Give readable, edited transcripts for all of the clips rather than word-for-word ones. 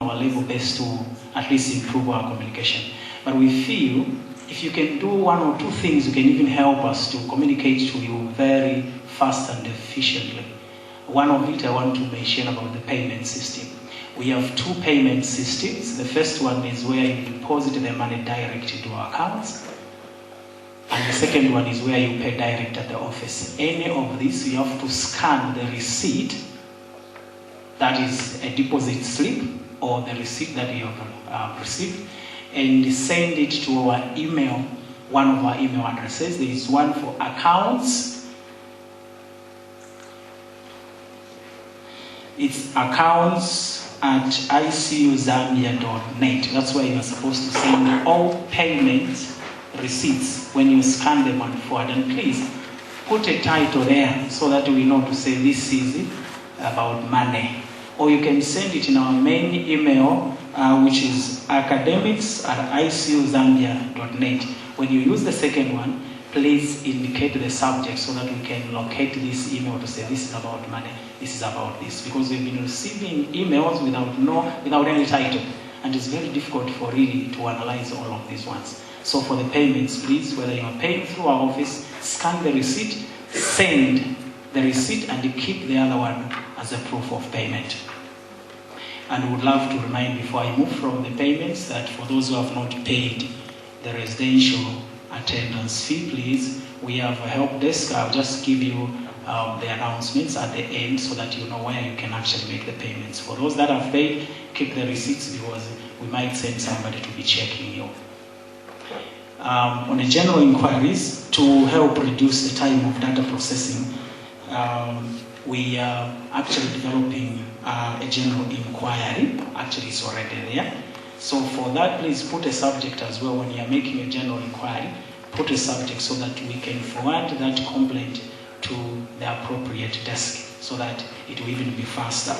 our level best to at least improve our communication. But we feel if you can do one or two things, you can even help us to communicate to you very fast and efficiently. One of it I want to mention about the payment system. We have two payment systems. The first one is where you deposit the money direct into our accounts. And the second one is where you pay direct at the office. Any of these, you have to scan the receipt, that is a deposit slip, or the receipt that you have received, and send it to our email, one of our email addresses. There is one for accounts. It's accounts@icuzambia.net. That's where you're supposed to send all payment receipts when you scan them and forward. And please put a title there so that we know to say this is about money. Or you can send it in our main email, which is academics@icuzambia.net. When you use the second one, please indicate the subject so that we can locate this email to say this is about money, this is about this. Because we've been receiving emails without any title, and it's very difficult for really to analyze all of these ones. So for the payments, please, whether you are paying through our office, scan the receipt, send the receipt, and keep the other one as a proof of payment. And we would love to remind, before I move from the payments, that for those who have not paid the residential attendance fee, please, we have a help desk. I'll just give you the announcements at the end so that you know where you can actually make the payments. For those that have paid, keep the receipts because we might send somebody to be checking you. On the general inquiries, to help reduce the time of data processing, we are actually developing a general inquiry. Actually, it's already there. So for that, please put a subject as well. When you're making a general inquiry, put a subject so that we can forward that complaint to the appropriate desk so that it will even be faster.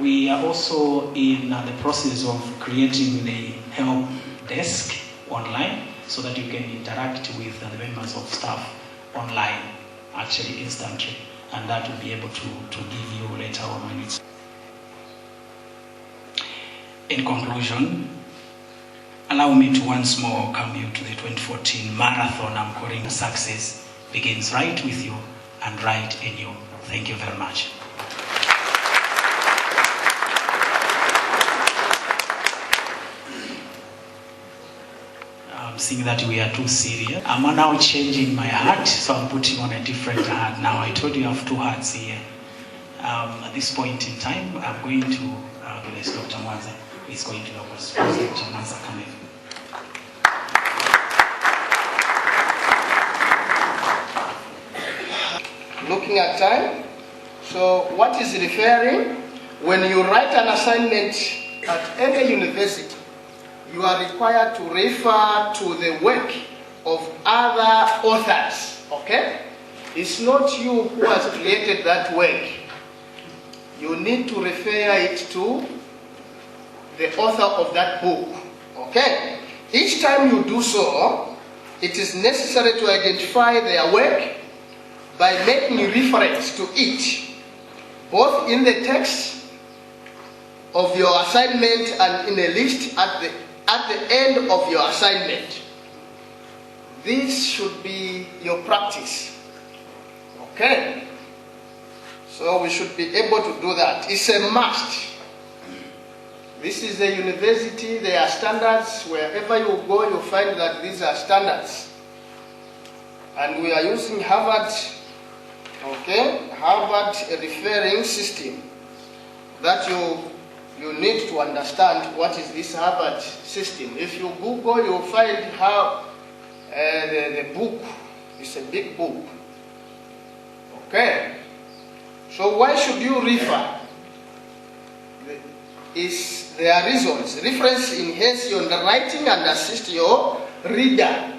We are also in the process of creating the help desk online so that you can interact with the members of staff online, actually instantly, and that will be able to give you later on when it's. In conclusion, allow me to once more welcome you to the 2014 marathon. I'm calling success begins right with you and right in you. Thank you very much. Seeing that we are too serious, I'm now changing my hat, so I'm putting on a different hat now. I told you I have two hats here. At this point in time, I'm going to bless Dr. Mwanza. He's going to help us. Dr. Mwanza, come in. Looking at time, so what is referring? When you write an assignment at any university, you are required to refer to the work of other authors, okay? It's not you who has created that work. You need to refer it to the author of that book, okay? Each time you do so, it is necessary to identify their work by making reference to it, both in the text of your assignment and in a list at the end of your assignment. This should be your practice. Okay? So we should be able to do that. It's a must. This is a university, there are standards. Wherever you go, you find that these are standards. And we are using Harvard, okay? Harvard referring system that you need to understand what is this Harvard system. If you Google, you'll find how the book is a big book. Okay? So why should you refer? There are reasons. Reference enhances your writing and assist your reader.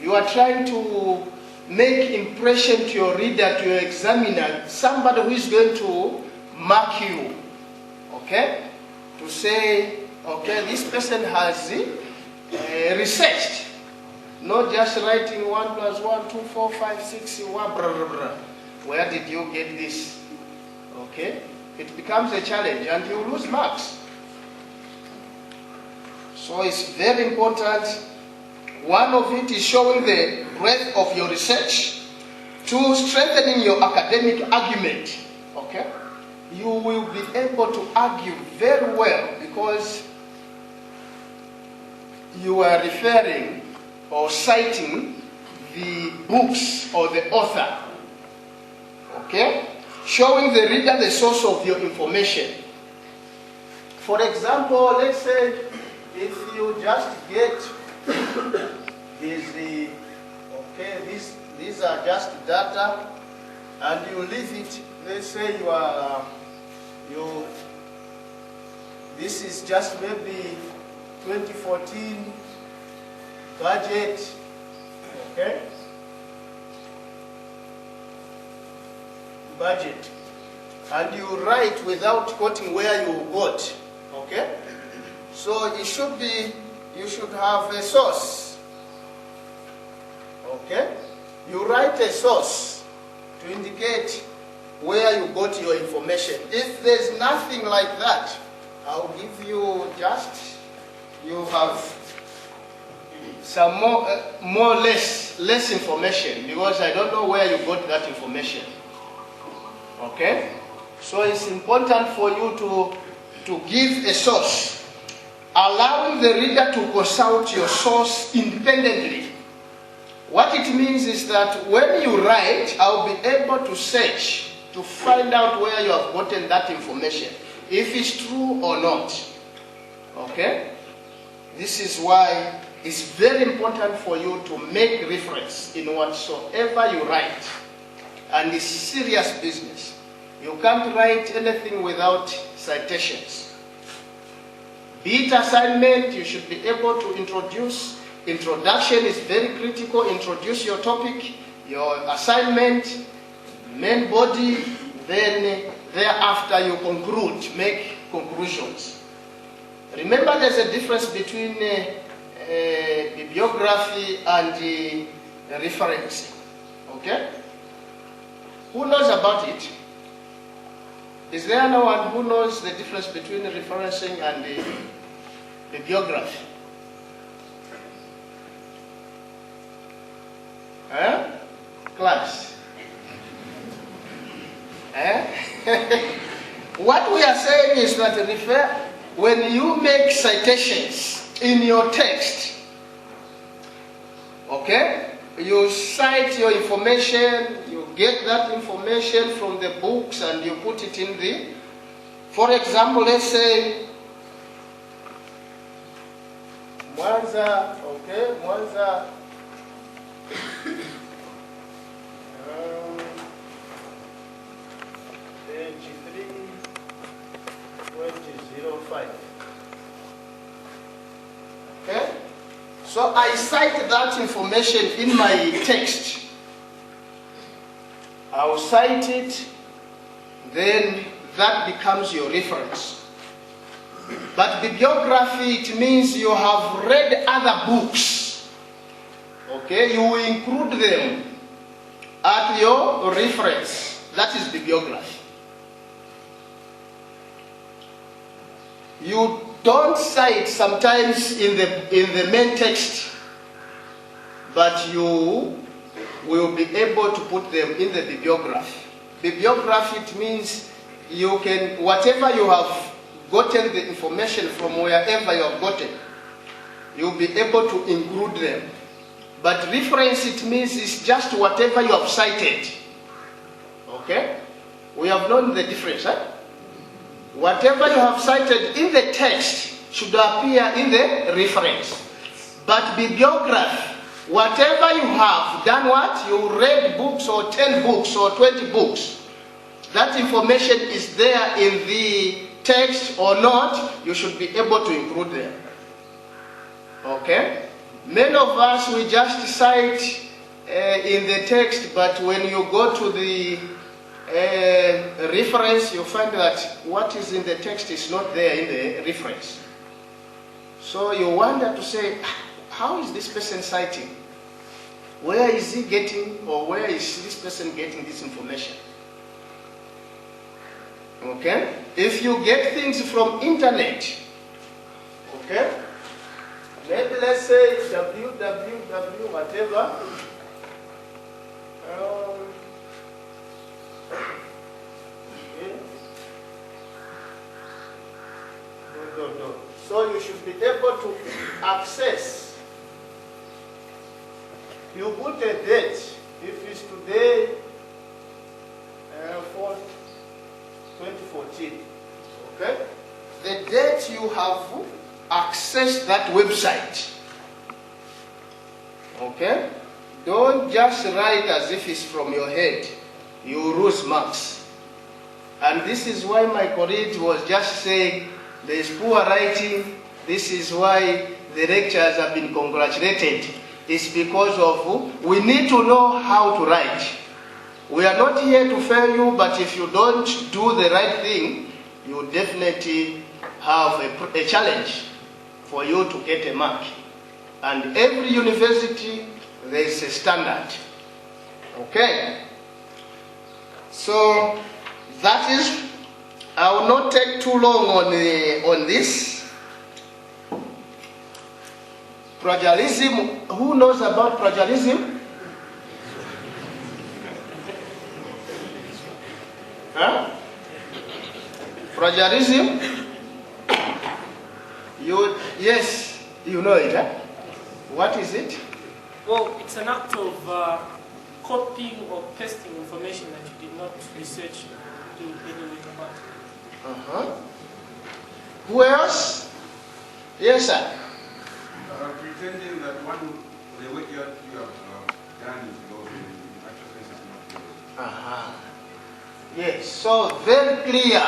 You are trying to make impression to your reader, to your examiner, somebody who is going to mark you. Okay, to say, okay, this person has researched, not just writing 1 + 1, 2, 4, 5, 6, 1, blah, blah, blah. Where did you get this? Okay, it becomes a challenge and you lose marks. So it's very important. One of it is showing the breadth of your research. Two, strengthening your academic argument. Okay? You will be able to argue very well because you are referring or citing the books or the author. Okay? Showing the reader the source of your information. For example, let's say if you just get these are just data and you leave it, let's say this is just maybe 2014 budget, okay? Budget. And you write without quoting where you got, okay? So it should be, you should have a source, okay? You write a source to indicate where you got your information. If there's nothing like that, I'll give you just, you have some more less information because I don't know where you got that information. Okay? So it's important for you to give a source, allowing the reader to consult your source independently. What it means is that when you write, I'll be able to search to find out where you have gotten that information, if it's true or not. Okay? This is why it's very important for you to make reference in whatsoever you write. And it's serious business. You can't write anything without citations. Be it assignment, you should be able to introduce. Introduction is very critical. Introduce your topic, your assignment, main body, then thereafter you conclude, make conclusions. Remember there's a difference between bibliography and referencing. Okay? Who knows about it? Is there anyone who knows the difference between referencing and bibliography? Class. What we are saying is that when you make citations in your text, okay, you cite your information, you get that information from the books and you put it in the, for example, let's say, Mwanza, okay, Mwanza, page 3, 2005. Okay? So I cite that information in my text. I'll cite it, then that becomes your reference. But bibliography, it means you have read other books. Okay, you will include them at your reference. That is bibliography. You don't cite sometimes in the main text, but you will be able to put them in the bibliography. Bibliography, it means you can, whatever you have gotten the information from wherever you have gotten, you'll be able to include them. But reference, it means it's just whatever you have cited. Okay? We have known the difference, huh? Whatever you have cited in the text should appear in the reference. But bibliography, whatever you have done what? You read books or 10 books or 20 books. That information is there in the text or not, you should be able to include them. Okay? Many of us, we just cite in the text, but when you go to the reference, you find that what is in the text is not there in the reference. So you wonder to say, how is this person citing? Where is he getting, or where is this person getting this information? Okay? If you get things from internet, okay? Maybe let's say www whatever. Okay. So you should be able to access. You put a date. If it's today, for 2014, okay? The date you have accessed that website, okay? Don't just write as if it's from your head. You lose marks. And this is why my colleague was just saying there is poor writing. This is why the lecturers have been congratulated. It's because of we need to know how to write. We are not here to fail you, but if you don't do the right thing, you definitely have a challenge for you to get a mark. And every university, there is a standard. Okay? So, that is, I will not take too long on this. Plagiarism, who knows about plagiarism? Huh? Plagiarism? Yes, you know it, huh? What is it? Well, it's an act of copying or pasting information that you did not research or do anything about. Who else? Yes, sir. Pretending that the work you have done is low, the actual sense is not low. Yes, so very clear.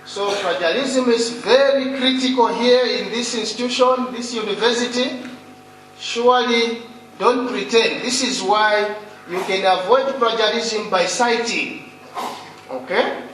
So plagiarism is very critical here in this institution, this university. Surely don't pretend. This is why you can avoid plagiarism by citing. Okay?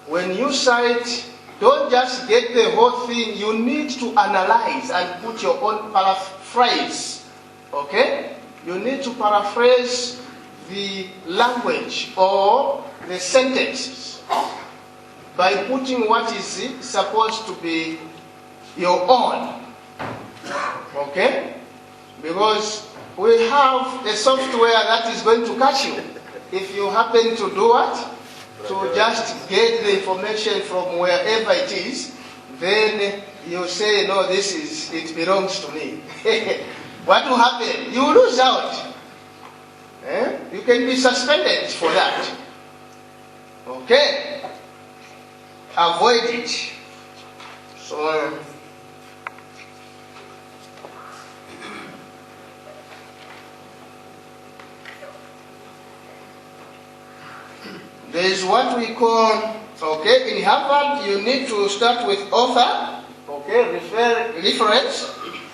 When you cite, don't just get the whole thing. You need to analyze and put your own paraphrase. Okay? You need to paraphrase the language or the sentences by putting what is supposed to be your own. Okay? Because we have a software that is going to catch you if you happen to do what? To just get the information from wherever it is, then you say, no, it belongs to me. What will happen? You lose out. You can be suspended for that. Okay? Avoid it. So, there is what we call, okay, in Harvard you need to start with author, okay, reference,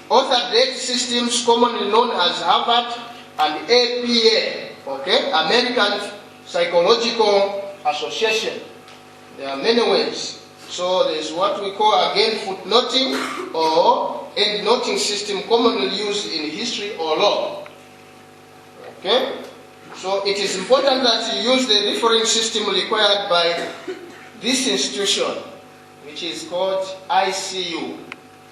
author date systems commonly known as Harvard and APA, okay, American Psychological Association. There are many ways. So there is what we call again footnoting or endnoting system commonly used in history or law. Okay? So it is important that you use the reference system required by this institution, which is called ICU,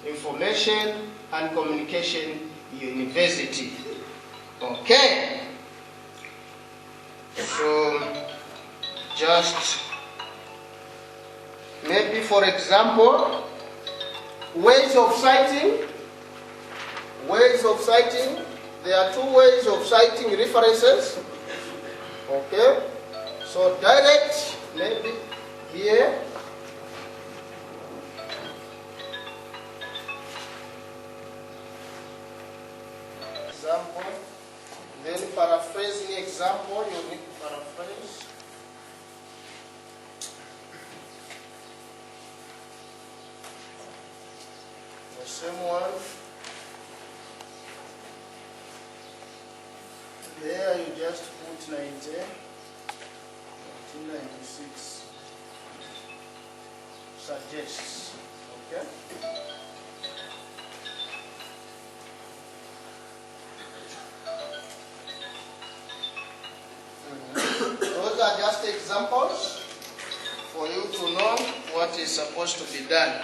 Information and Communication University. Okay? So just maybe for example, ways of citing. There are two ways of citing references. Okay, so direct, maybe here. Example. Then paraphrasing example, you need to paraphrase. The same one. There you just put 1996 suggests, okay? Those are just examples for you to to know what is supposed to be done.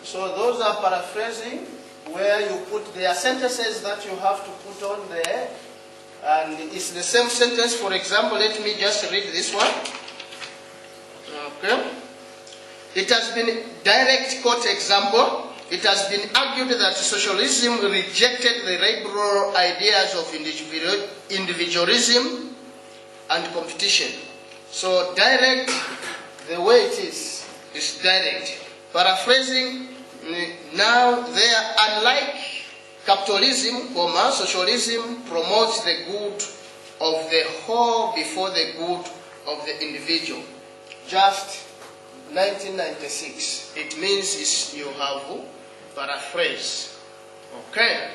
So those are paraphrasing, where you put, there are sentences that you have to put on there, and it's the same sentence. For example, let me just read this one. Okay. It has been, direct quote example, it has been argued that socialism rejected the liberal ideas of individualism and competition. So direct, the way it is direct. Paraphrasing, now there, unlike capitalism, socialism promotes the good of the whole before the good of the individual. Just 1996. It means you have paraphrase. Okay.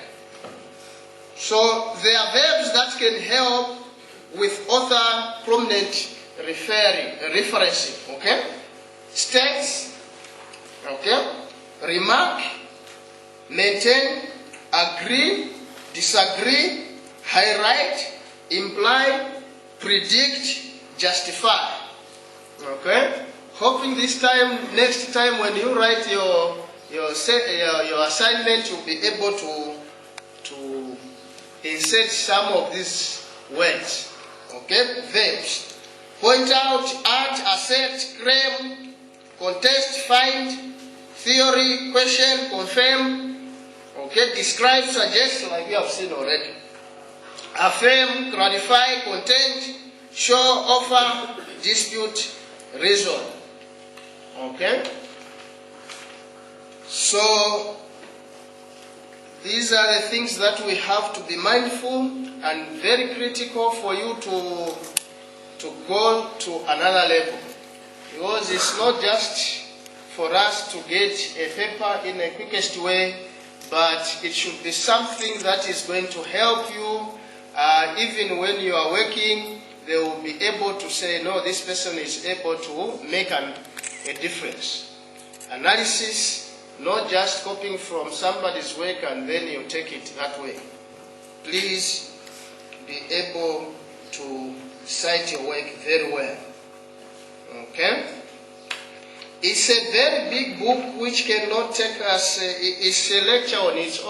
So there are verbs that can help with author prominent referencing. Okay. States. Okay. Remark. Maintain. Agree. Disagree. Highlight. Imply. Predict. Justify. Okay. Hoping this time, next time when you write your assignment, you'll be able to insert some of these words. Okay, verbs. Point out, add, assert, claim, contest, find, theory, question, confirm. Okay, describe, suggest, like we have seen already. Affirm, clarify, content, show, offer, dispute, reason. Okay, so these are the things that we have to be mindful and very critical for you to go to another level, because it's not just for us to get a paper in the quickest way, but it should be something that is going to help you. Even when you are working, they will be able to say, no, this person is able to make a difference. Analysis, not just copying from somebody's work and then you take it that way. Please be able to cite your work very well. Okay? It's a very big book which cannot take us, it's a lecture on its own.